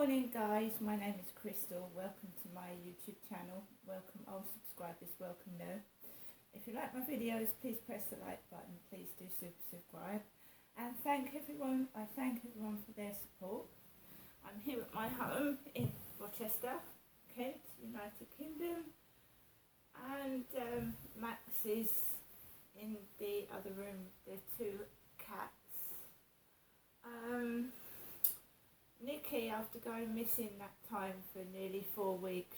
morning guys, my name is Crystal. Welcome to my YouTube channel. Welcome old subscribers, welcome new. If you like my videos, please press the like button, please do subscribe. And I thank everyone for their support. I'm here at my home in Rochester, Kent, United Kingdom. And Max is in the other room, the two cats. Nikki, after going missing that time for nearly 4 weeks,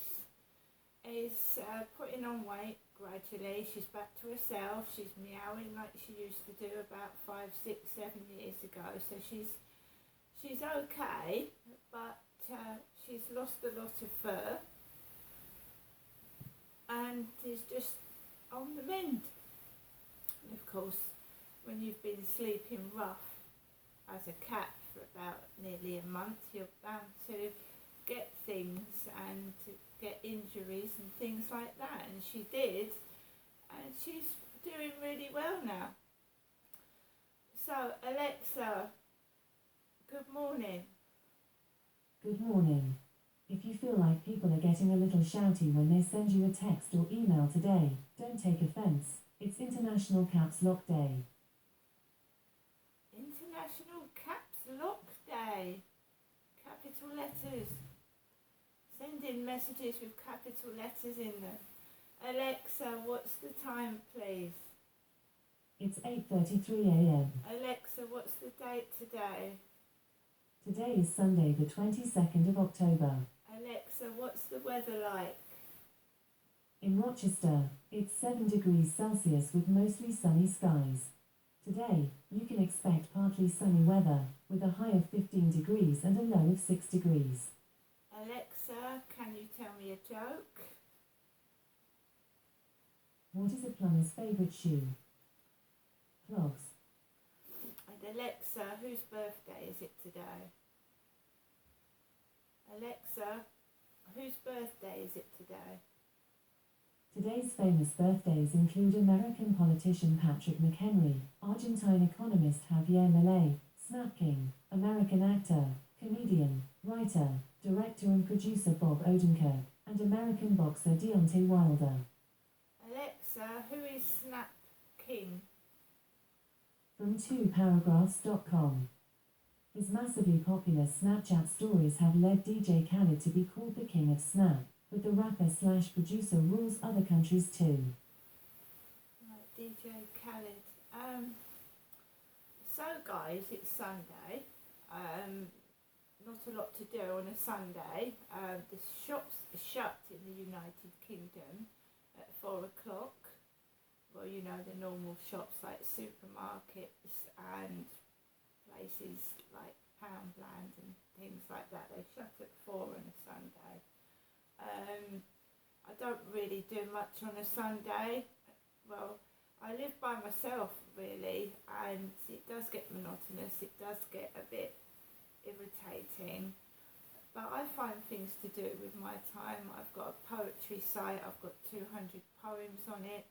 is putting on weight gradually. She's back to herself. She's meowing like she used to do about 5, 6, 7 years ago. So she's okay, but she's lost a lot of fur and is just on the mend. And of course, when you've been sleeping rough as a cat for about nearly a month, you're bound to get things and to get injuries and things like that, and she did, and she's doing really well now. So Alexa, good morning. Good morning. If you feel like people are getting a little shouty when they send you a text or email today, don't take offense. It's International Caps Lock Day. International Caps Lock Day. Capital letters. Send in messages with capital letters in them. Alexa, what's the time, please? It's 8:33 a.m. Alexa, what's the date today? Today is Sunday, the 22nd of October. Alexa, what's the weather like? In Rochester, it's 7 degrees Celsius with mostly sunny skies. Today, you can expect partly sunny weather, with a high of 15 degrees and a low of 6 degrees. Alexa, can you tell me a joke? What is a plumber's favourite shoe? Clogs. And Alexa, whose birthday is it today? Alexa, whose birthday is it today? Today's famous birthdays include American politician Patrick McHenry, Argentine economist Javier Milei, Snap King, American actor, comedian, writer, director and producer Bob Odenkirk, and American boxer Deontay Wilder. Alexa, who is Snap King? From 2paragraphs.com. His massively popular Snapchat stories have led DJ Khaled to be called the king of Snap, but the rapper/producer rules other countries too. Right, DJ Khaled. So guys, it's Sunday. Not a lot to do on a Sunday. The shops are shut in the United Kingdom at 4 o'clock. Well, you know, the normal shops like supermarkets and places like Poundland and things like that. They shut at 4 on a Sunday. I don't really do much on a Sunday. Well, I live by myself really, and it does get monotonous, it does get a bit irritating, but I find things to do with my time. I've got a poetry site, I've got 200 poems on it,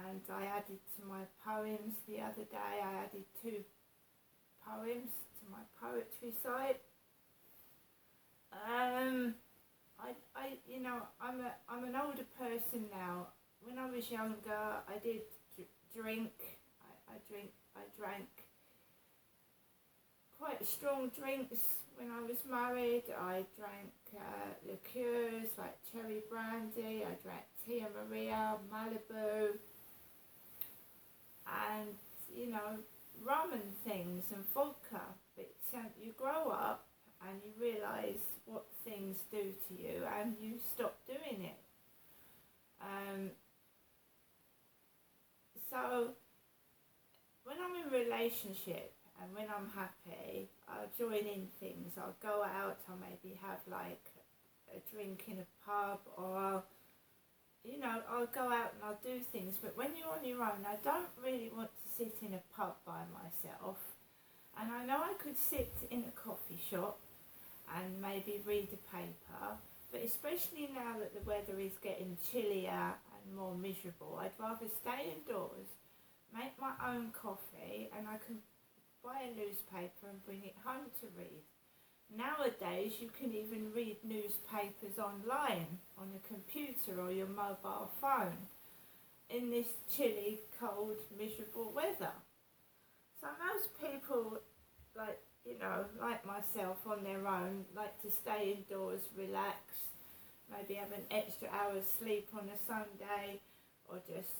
and I added to my poems the other day, I added 2 poems to my poetry site. I'm an older person now. When I was younger, I did drink. I drank quite strong drinks when I was married. I drank liqueurs like cherry brandy. I drank Tia Maria, Malibu, and rum and things and vodka. But you grow up and you realise what things do to you and you stop doing it. So when I'm in a relationship and when I'm happy, I'll join in things. I'll go out, I'll maybe have like a drink in a pub, or I'll go out and I'll do things. But when you're on your own, I don't really want to sit in a pub by myself. And I know I could sit in a coffee shop and maybe read a paper, but especially now that the weather is getting chillier and more miserable, I'd rather stay indoors, make my own coffee, and I can buy a newspaper and bring it home to read. Nowadays you can even read newspapers online on a computer or your mobile phone in this chilly, cold, miserable weather. So most people, like myself on their own, like to stay indoors, relax, maybe have an extra hour's sleep on a Sunday, or just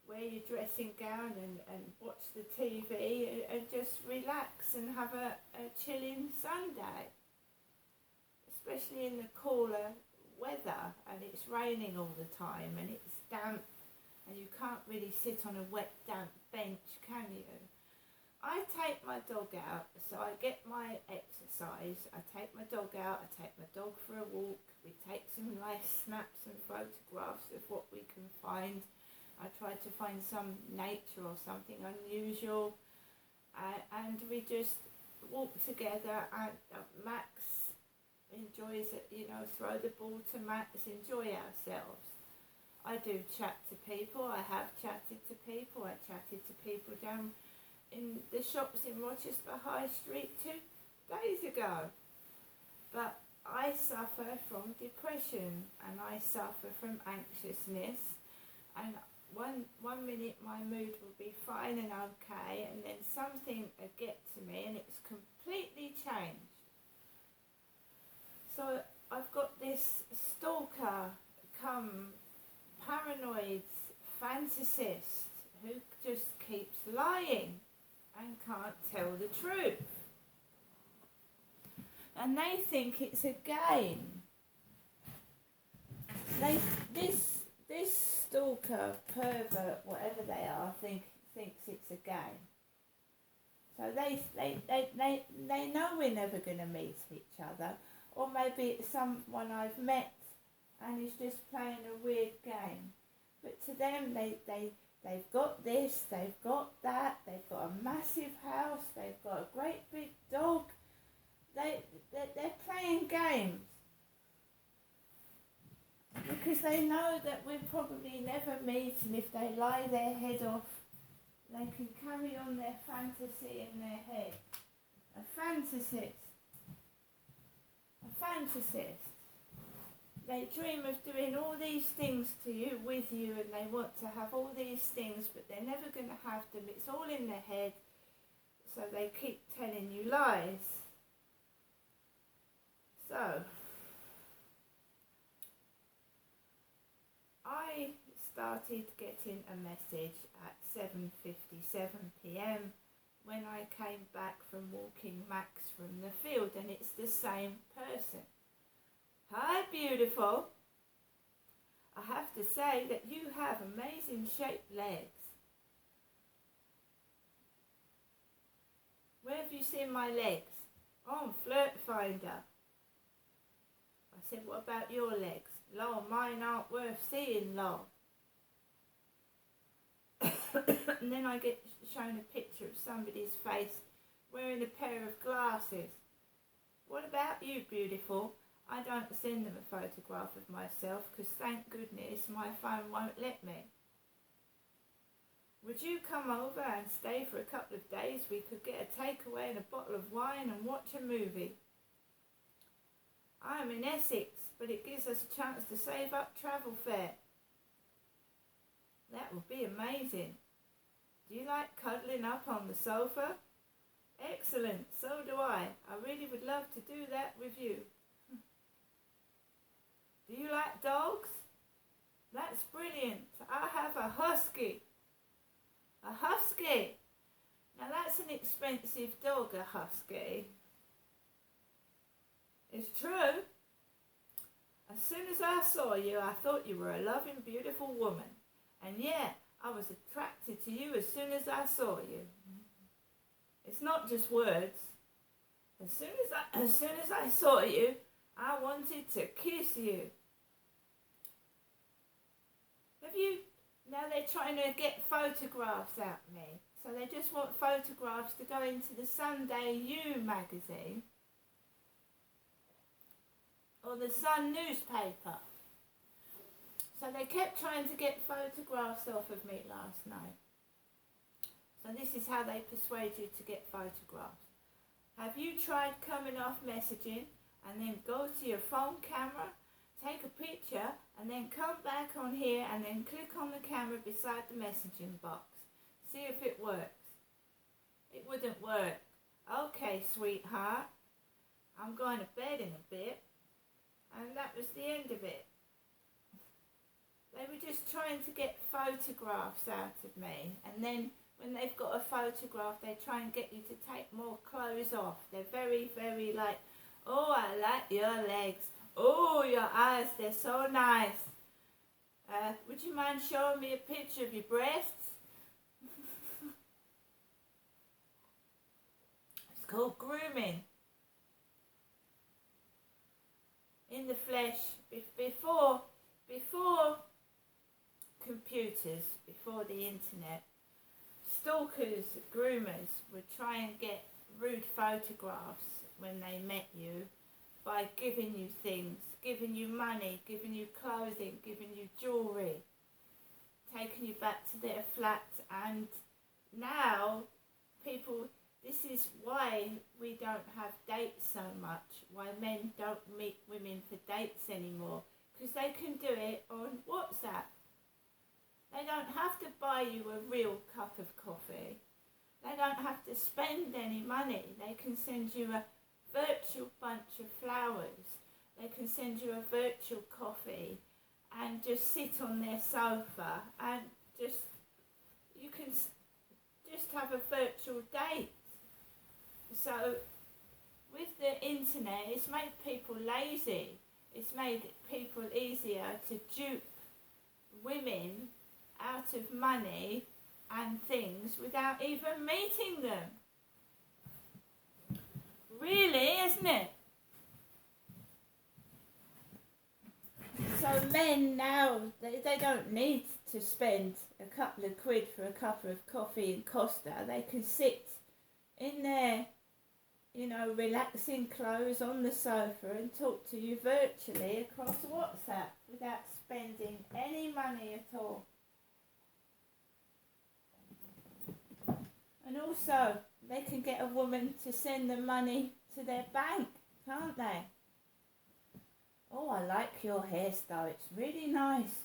wear your dressing gown and watch the TV and just relax and have a chilling Sunday. Especially in the cooler weather and it's raining all the time and it's damp and you can't really sit on a wet, damp bench, can you? I take my dog out, so I get my exercise, I take my dog out, I take my dog for a walk, we take some nice snaps and photographs of what we can find. I try to find some nature or something unusual, and we just walk together, and Max enjoys it, throw the ball to Max, enjoy ourselves. I do chat to people, I have chatted to people, I chatted to people down in the shops in Rochester High Street 2 days ago. But I suffer from depression and I suffer from anxiousness, and one minute my mood will be fine and okay, and then something will get to me and it's completely changed. So I've got this stalker come paranoid fantasist who just keeps lying and can't tell the truth. And they think it's a game. This stalker, pervert, whatever they are, thinks it's a game. So they know we're never going to meet each other, or maybe it's someone I've met and he's just playing a weird game. But to them, they've got this, they've got that, they've got a massive house, they've got a great big dog. They're playing games because they know that we'll probably never meet, and if they lie their head off, they can carry on their fantasy in their head. A fantasist. They dream of doing all these things to you, with you, and they want to have all these things, but they're never going to have them. It's all in their head, so they keep telling you lies. So, I started getting a message at 7:57 p.m. when I came back from walking Max from the field, and it's the same person. Hi, beautiful. I have to say that you have amazing shaped legs. Where have you seen my legs? Oh, on Flirt Finder. I said, what about your legs? Lol, mine aren't worth seeing, lol. And then I get shown a picture of somebody's face wearing a pair of glasses. What about you, beautiful? I don't send them a photograph of myself because thank goodness my phone won't let me. Would you come over and stay for a couple of days? We could get a takeaway and a bottle of wine and watch a movie. I'm in Essex, but it gives us a chance to save up travel fare. That would be amazing. Do you like cuddling up on the sofa? Excellent, so do I. I really would love to do that with you. Do you like dogs? That's brilliant. I have a husky. A husky? Now that's an expensive dog, a husky. It's true. As soon as I saw you, I thought you were a loving, beautiful woman. And yeah, I was attracted to you as soon as I saw you. It's not just words. As soon as I saw you, I wanted to kiss you. Now they're trying to get photographs at me. So they just want photographs to go into the Sunday You magazine or the Sun newspaper. So they kept trying to get photographs off of me last night. So this is how they persuade you to get photographs. Have you tried coming off messaging and then go to your phone camera, take a picture, and then come back on here and then click on the camera beside the messaging box? See if it works. It wouldn't work. Okay, sweetheart, I'm going to bed in a bit. And that was the end of it. They were just trying to get photographs out of me, and then when they've got a photograph they try and get you to take more clothes off. They're very, very like, oh, I like your legs, oh, your eyes, they're so nice. Would you mind showing me a picture of your breasts? It's called grooming. In the flesh, before computers, before the internet, stalkers, groomers would try and get rude photographs when they met you by giving you things, giving you money, giving you clothing, giving you jewellery, taking you back to their flat. And now people, this is why we don't have dates so much, why men don't meet women for dates anymore, because they can do it on WhatsApp. They don't have to buy you a real cup of coffee. They don't have to spend any money. They can send you a virtual bunch of flowers. They can send you a virtual coffee and just sit on their sofa and you can just have a virtual date. So with the internet, it's made people lazy. It's made people easier to dupe women out of money and things without even meeting them. Really, isn't it? So men now, they don't need to spend a couple of quid for a cup of coffee in Costa. They can sit in their, relaxing clothes on the sofa and talk to you virtually across WhatsApp without spending any money at all. And also, they can get a woman to send them money to their bank, can't they? Oh, I like your hairstyle, it's really nice.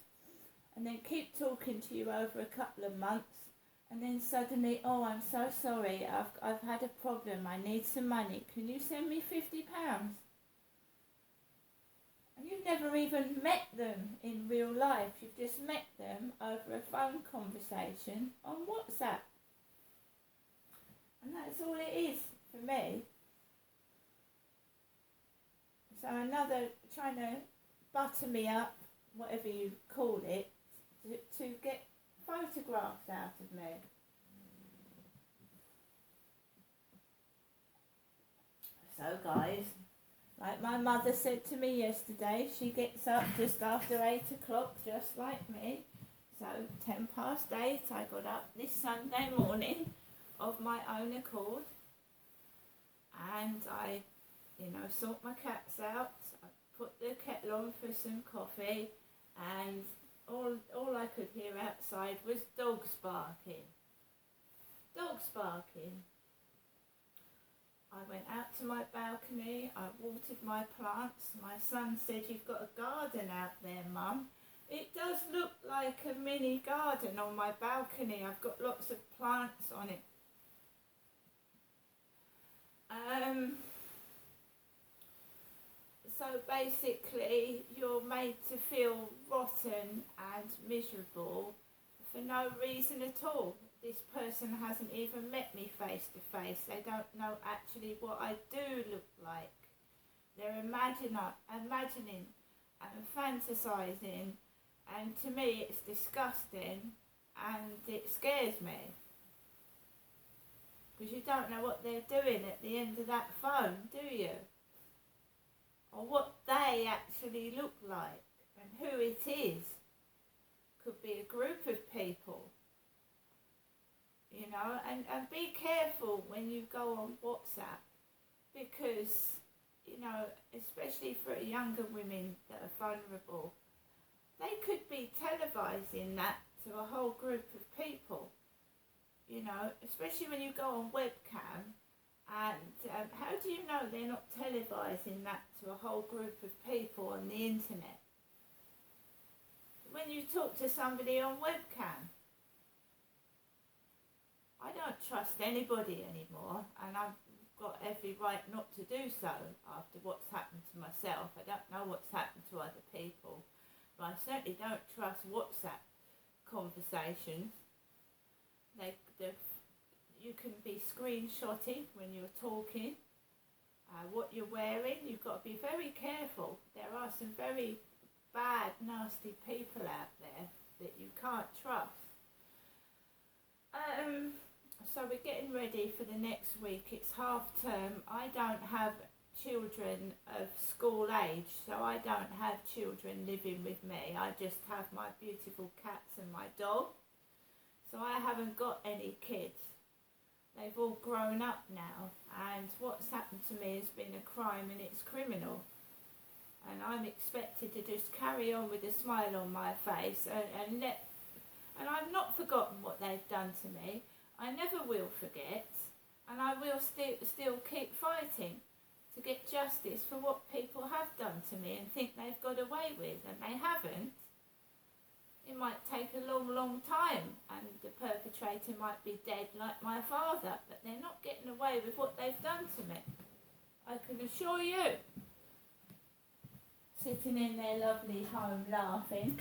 And then keep talking to you over a couple of months, and then suddenly, oh, I'm so sorry, I've had a problem, I need some money, can you send me £50? And you've never even met them in real life, you've just met them over a phone conversation on WhatsApp. And that's all it is for me. So another trying to butter me up, whatever you call it, to get photographs out of me. So guys, like my mother said to me yesterday, she gets up just after 8 o'clock, just like me. So 8:10, I got up this Sunday morning of my own accord, and I sort my cats out, I put the kettle on for some coffee, and all I could hear outside was dogs barking. I went out to my balcony, I watered my plants. My son said, "You've got a garden out there, Mum." It does look like a mini garden on my balcony. I've got lots of plants on it. So basically, you're made to feel rotten and miserable for no reason at all. This person hasn't even met me face to face. They don't know actually what I do look like. They're imagining and fantasising, and to me it's disgusting and it scares me. Because you don't know what they're doing at the end of that phone, do you? Or what they actually look like and who it is. Could be a group of people, and be careful when you go on WhatsApp, because, especially for younger women that are vulnerable, they could be televising that to a whole group of people. Especially when you go on webcam, And how do you know they're not televising that to a whole group of people on the internet? When you talk to somebody on webcam, I don't trust anybody anymore, and I've got every right not to do so after what's happened to myself. I don't know what's happened to other people, but I certainly don't trust WhatsApp conversations. You can be screenshotting when you're talking. What you're wearing, you've got to be very careful. There are some very bad, nasty people out there that you can't trust. So we're getting ready for the next week. It's half term. I don't have children of school age, so I don't have children living with me. I just have my beautiful cats and my dog. So I haven't got any kids. They've all grown up now, and what's happened to me has been a crime, and it's criminal. And I'm expected to just carry on with a smile on my face and I've not forgotten what they've done to me. I never will forget, and I will still keep fighting to get justice for what people have done to me and think they've got away with, and they haven't. It might take a long, long time, and the perpetrator might be dead like my father, but they're not getting away with what they've done to me. I can assure you. Sitting in their lovely home laughing,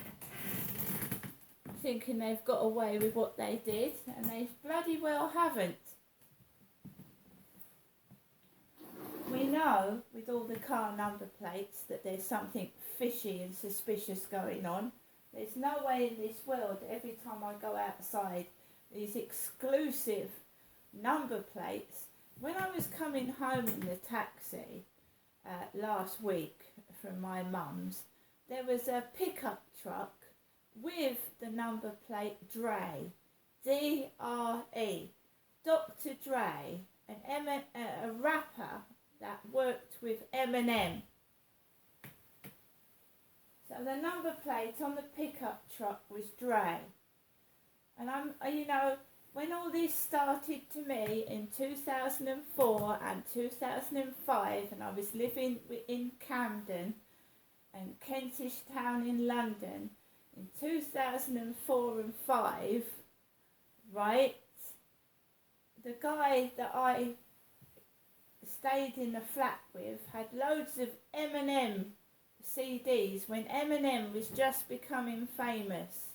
thinking they've got away with what they did, and they bloody well haven't. We know, with all the car number plates, that there's something fishy and suspicious going on. There's no way in this world, every time I go outside, these exclusive number plates. When I was coming home in the taxi last week from my mum's, there was a pickup truck with the number plate Dre, D-R-E, Dr. Dre, a rapper that worked with Eminem. So the number plate on the pickup truck was Dre. And when all this started to me in 2004 and 2005, and I was living in Camden and Kentish Town in London in 2004 and 5, right, the guy that I stayed in the flat with had loads of Eminem CDs when Eminem was just becoming famous.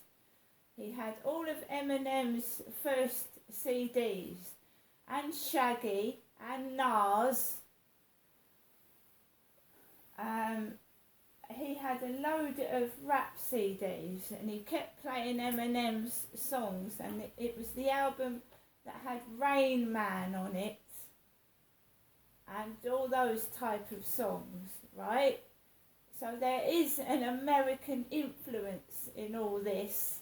He had all of Eminem's first CDs, and Shaggy, and Nas. He had a load of rap CDs, and he kept playing Eminem's songs, and it was the album that had Rain Man on it, and all those type of songs, right? So there is an American influence in all this.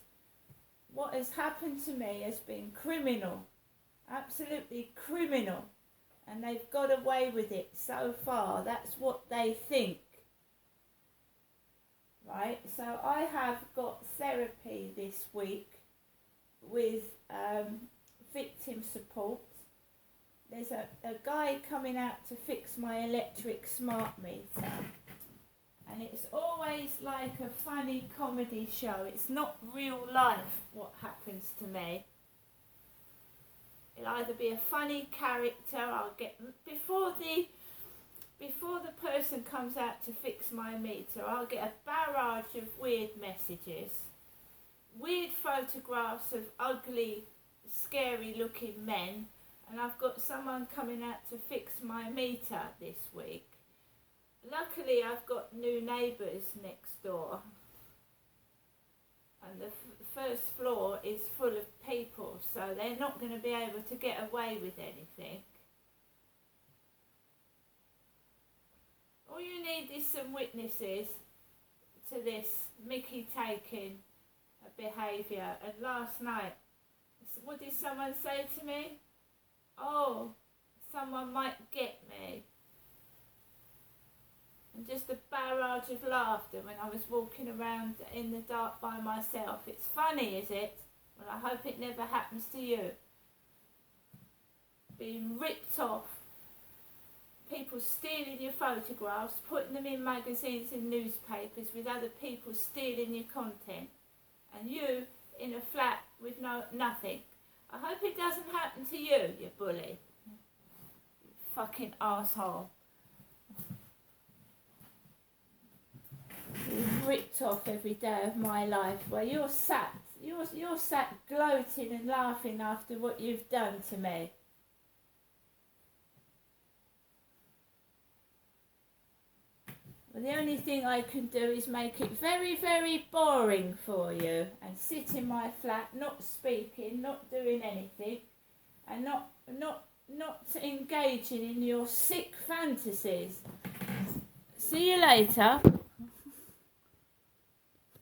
What has happened to me has been criminal, absolutely criminal, and they've got away with it so far. That's what they think, right? So I have got therapy this week with victim support. There's a guy coming out to fix my electric smart meter. And it's always like a funny comedy show. It's not real life what happens to me. It'll either be a funny character, I'll get before the person comes out to fix my meter, I'll get a barrage of weird messages, weird photographs of ugly, scary looking men, and I've got someone coming out to fix my meter this week. Luckily, I've got new neighbours next door, and the first floor is full of people, so they're not going to be able to get away with anything. All you need is some witnesses to this mickey-taking behaviour. And last night, what did someone say to me? Oh, someone might get me. And just a barrage of laughter when I was walking around in the dark by myself. It's funny, is it? Well, I hope it never happens to you. Being ripped off people stealing your photographs, putting them in magazines and newspapers with other people stealing your content, and you in a flat with nothing. I hope it doesn't happen to you, you bully. You fucking arsehole. You're ripped off every day of my life where you're sat gloating and laughing after what you've done to me. Well, the only thing I can do is make it very, very boring for you and sit in my flat, not speaking, not doing anything, and not engaging in your sick fantasies. See you later.